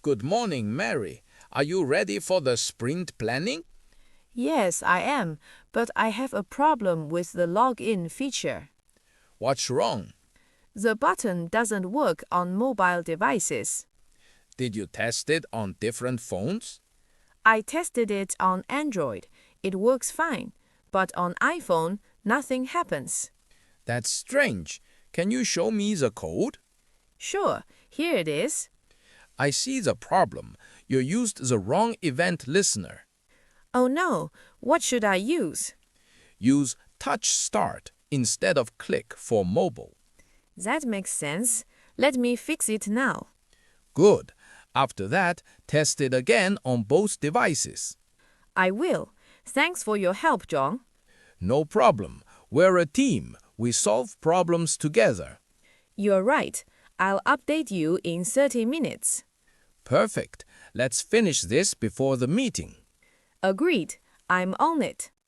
Good morning, Mary. Are you ready for the sprint planning? Yes, I am, but I have a problem with the login feature. What's wrong? The button doesn't work on mobile devices. Did you test it on different phones? I tested it on Android. It works fine, but on iPhone, nothing happens. That's strange. Can you show me the code? Sure, here it is. I see the problem. You used the wrong event listener. Oh no, what should I use? Use touchstart instead of click for mobile. That makes sense. Let me fix it now. Good. After that, test it again on both devices. I will. Thanks for your help, John. No problem. We're a team. We solve problems together. You're right. I'll update you in 30 minutes. Perfect. Let's finish this before the meeting. Agreed. I'm on it.